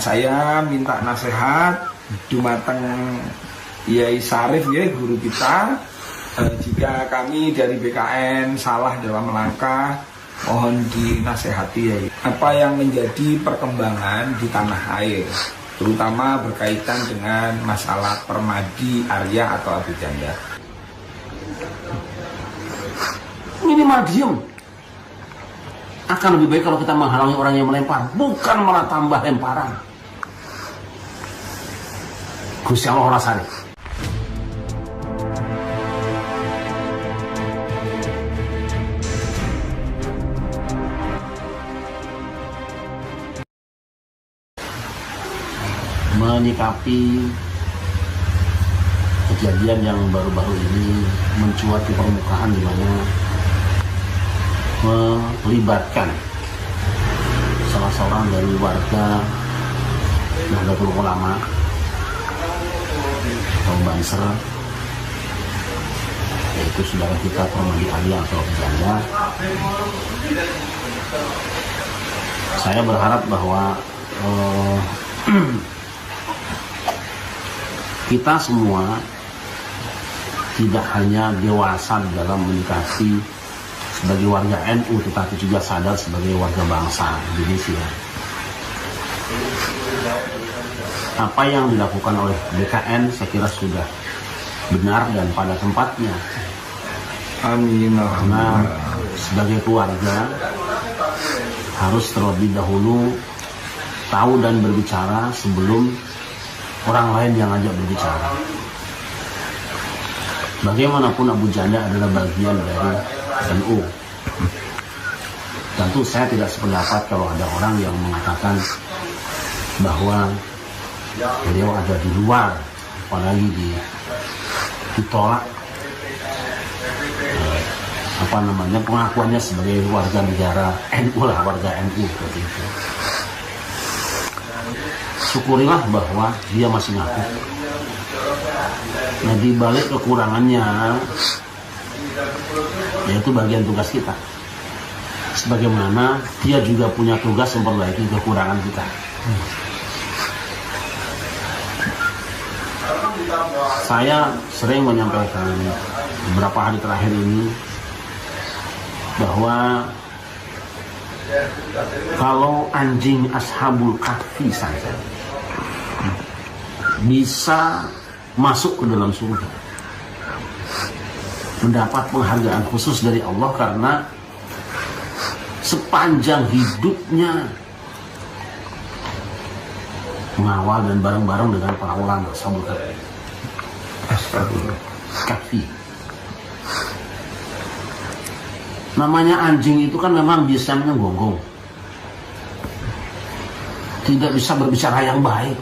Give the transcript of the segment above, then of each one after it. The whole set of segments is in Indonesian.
saya minta nasihat dumateng Yai Sarif ya, guru kita. Jika kami dari BKN salah dalam langkah, mohon dinasehati ya. Apa yang menjadi perkembangan di tanah air, terutama berkaitan dengan masalah Permadi, Arya atau Abu Janda. Minimal diem. Akan lebih baik kalau kita menghalangi orang yang melempar, bukan malah tambah lemparan. Gusti Allah rasane. Menyikapi kejadian yang baru-baru ini mencuat di permukaan, di mana melibatkan salah seorang dari warga Nahdlatul Ulama atau Banser, yaitu saudara kita Permadi Arya atau Abu Janda. Saya berharap bahwa kita semua tidak hanya dewasa dalam menyikapi sebagai warga NU, tetapi juga sadar sebagai warga bangsa Indonesia. Apa yang dilakukan oleh BKN saya kira sudah benar dan pada tempatnya. Amin. Karena sebagai keluarga harus terlebih dahulu tahu dan berbicara sebelum orang lain yang ngajak berbicara. Bagaimanapun Abu Janda adalah bagian dari NU. Tentu saya tidak sependapat kalau ada orang yang mengatakan bahwa beliau ada di luar, apalagi ditolak pengakuannya sebagai warga negara NU lah, warga NU seperti itu. Syukurilah bahwa dia masih ngaku. Nah, di balik kekurangannya, yaitu bagian tugas kita. Sebagaimana dia juga punya tugas memperbaiki kekurangan kita. Saya sering menyampaikan beberapa hari terakhir ini bahwa kalau anjing Ashabul Kahfi saja bisa masuk ke dalam surga, mendapat penghargaan khusus dari Allah karena sepanjang hidupnya mengawal dan bareng-bareng dengan para ulama Ashabul Kahfi. Namanya anjing itu kan memang biasanya gonggong, tidak bisa berbicara yang baik,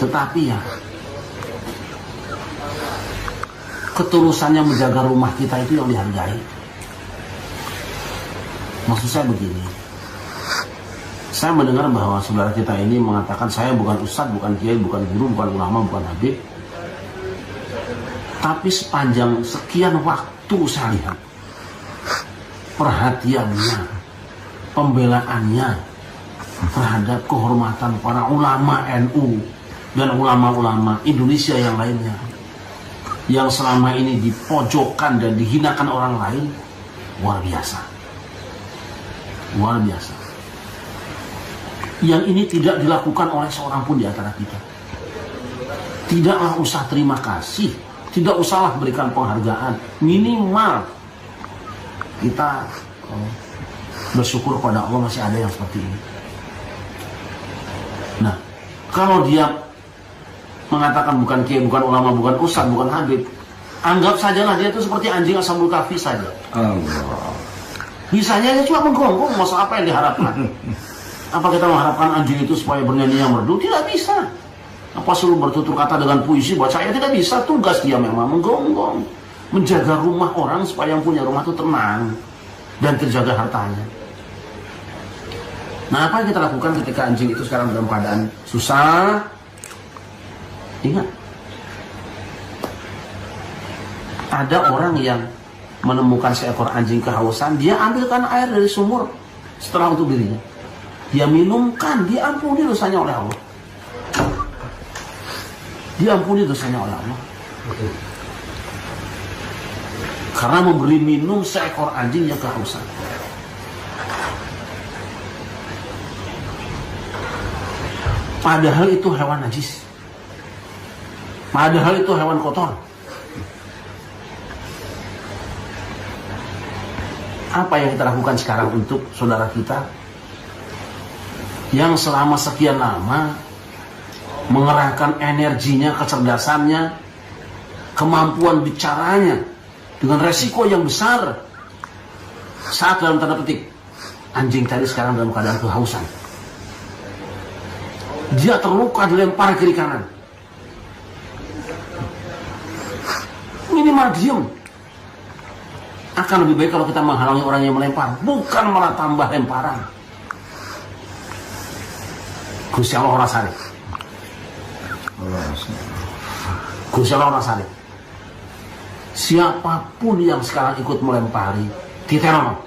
tetapi ya ketulusannya menjaga rumah kita itu yang dihargai. Maksud saya begini, saya mendengar bahwa saudara kita ini mengatakan saya bukan ustadz, bukan kiai, bukan guru, bukan ulama, bukan habib, tapi sepanjang sekian waktu saya lihat perhatiannya, pembelaannya terhadap kehormatan para ulama NU dan ulama-ulama Indonesia yang lainnya yang selama ini dipojokkan dan dihinakan orang lain, luar biasa. Luar biasa. Yang ini tidak dilakukan oleh seorang pun di antara kita. Tidaklah usah terima kasih, tidak usahlah berikan penghargaan, minimal kita bersyukur pada Allah masih ada yang seperti ini. Nah, kalau dia mengatakan bukan kiai, bukan ulama, bukan ustadz, bukan habib, anggap sajalah dia itu seperti anjing Ashabul Kahfi saja. Allah. Bisanya dia cuma menggonggong, masa apa yang diharapkan? Apa kita mengharapkan anjing itu supaya bernyanyi yang merdu? Tidak bisa. Apa suruh bertutur kata dengan puisi buat saya? Tidak bisa. Tugas dia memang menggonggong, menjaga rumah orang supaya yang punya rumah itu tenang dan terjaga hartanya. Nah, apa yang kita lakukan ketika anjing itu sekarang dalam keadaan susah? Ingat, ada orang yang menemukan seekor anjing kehausan, dia ambilkan air dari sumur setelah untuk dirinya. dia minumkan, diampuni dosanya oleh Allah. Diampuni dosanya oleh Allah. Karena memberi minum seekor anjing yang kehausan. Padahal itu hewan najis. Padahal itu hewan kotor. Apa yang kita lakukan sekarang untuk saudara kita yang selama sekian lama mengerahkan energinya, kecerdasannya, kemampuan bicaranya dengan resiko yang besar, saat dalam tanda petik anjing tadi sekarang dalam keadaan kehausan, dia terluka, dilempar kiri kanan, minimal diem. Akan lebih baik kalau kita menghalangi orang yang melempar, bukan malah tambah lemparan. Gusti Allah rasane. Gusti Allah rasane. Siapapun yang sekarang ikut melempari, diteror.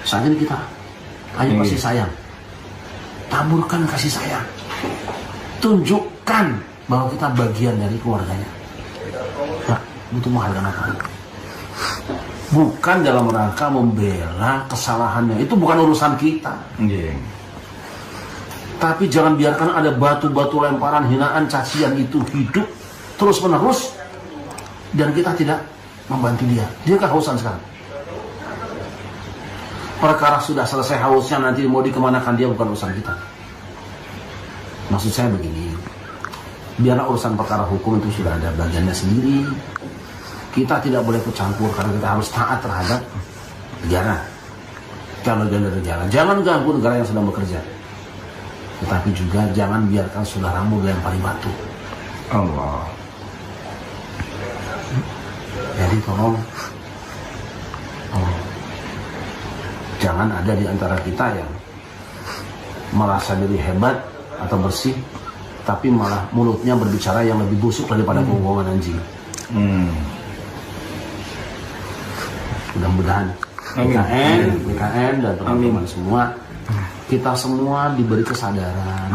Saat ini kita hanya kasih sayang. Taburkan kasih sayang. Tunjukkan bahwa kita bagian dari keluarganya. Nah, untuk menghargai apa? Bukan dalam rangka membela kesalahannya. Itu bukan urusan kita. Tapi jangan biarkan ada batu-batu lemparan, hinaan, cacian itu hidup terus menerus dan kita tidak membantu dia. Dia kehausan sekarang. Perkara sudah selesai hausnya, nanti mau dikemanakan dia bukan urusan kita. Maksud saya begini, biarlah urusan perkara hukum itu sudah ada bagiannya sendiri. Kita tidak boleh ikut campur karena kita harus taat terhadap negara. Kita bagian dari negara. Jangan ganggu negara yang sedang bekerja. Tetapi juga jangan biarkan saudaramu dilempari batu. Allah. Jadi tolong, jangan ada di antara kita yang merasa diri hebat atau bersih, tapi malah mulutnya berbicara yang lebih busuk daripada penggongan anjing. Mudah-mudahan BKN dan teman-teman semua, kita semua diberi kesadaran.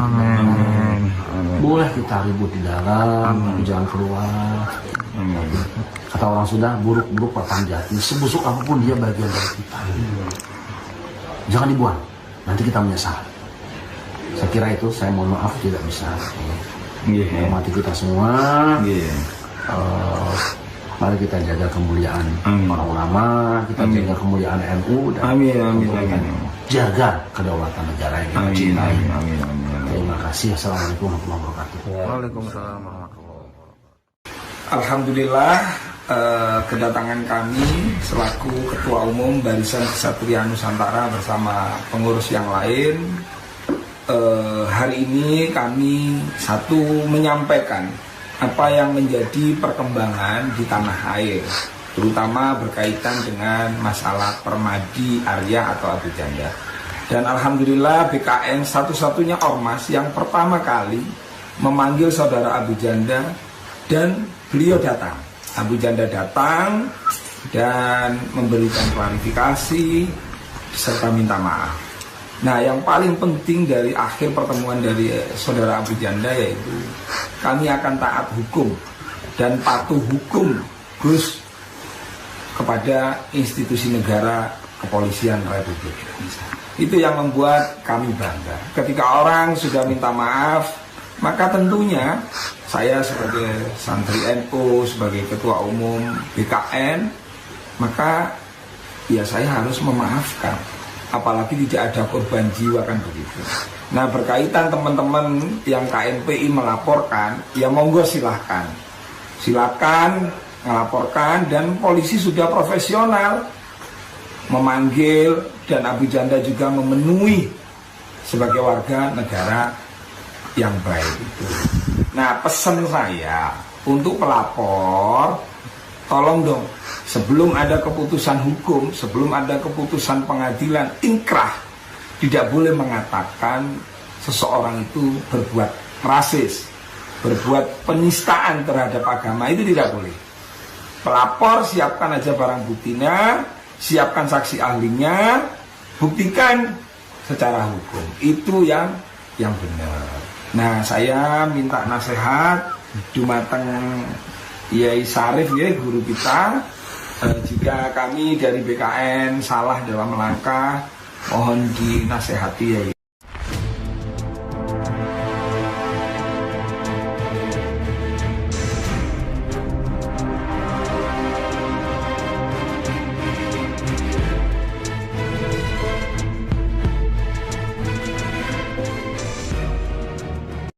Boleh kita ribut di dalam, tapi jangan keluar. Kata orang sudah, buruk-buruk papan jati, sebusuk apapun dia bagian dari kita. Jangan dibuang, nanti kita menyesal. Saya kira itu, saya mohon maaf tidak bisa menghormati kita semua. Mari kita jaga kemuliaan para ulama, kita jaga kemuliaan NU, dan jaga kedaulatan negara yang kita cintai. Terima kasih. Assalamualaikum warahmatullahi wabarakatuh. Waalaikumsalam warahmatullahi wabarakatuh. Alhamdulillah, kedatangan kami selaku Ketua Umum Barisan Ksatria Nusantara bersama pengurus yang lain, hari ini kami menyampaikan apa yang menjadi perkembangan di tanah air, terutama berkaitan dengan masalah Permadi Arya atau Abu Janda. Dan alhamdulillah BKN satu-satunya ormas yang pertama kali memanggil saudara Abu Janda, dan beliau datang. Abu Janda datang dan memberikan klarifikasi serta minta maaf. Nah, yang paling penting dari akhir pertemuan dari saudara Abu Janda yaitu kami akan taat hukum dan patuh hukum Gus kepada institusi negara kepolisian Republik Indonesia. Itu yang membuat kami bangga. Ketika orang sudah minta maaf, maka tentunya saya sebagai santri NU, sebagai ketua umum BKN, maka ya saya harus memaafkan. Apalagi tidak ada korban jiwa, kan begitu. Nah, berkaitan teman-teman yang KNPI melaporkan, ya monggo silahkan melaporkan, dan polisi sudah profesional memanggil, dan Abu Janda juga memenuhi sebagai warga negara yang baik itu. Nah, pesan saya untuk pelapor, tolong dong, sebelum ada keputusan hukum, sebelum ada keputusan pengadilan, inkrah, tidak boleh mengatakan seseorang itu berbuat rasis, berbuat penistaan terhadap agama, itu tidak boleh. Pelapor siapkan aja barang buktinya, siapkan saksi ahlinya, buktikan secara hukum. Itu yang benar. Nah, saya minta nasihat dumateng Yai Sarif ya, guru kita. Jika kami dari BKN salah dalam langkah, mohon dinasehati ya.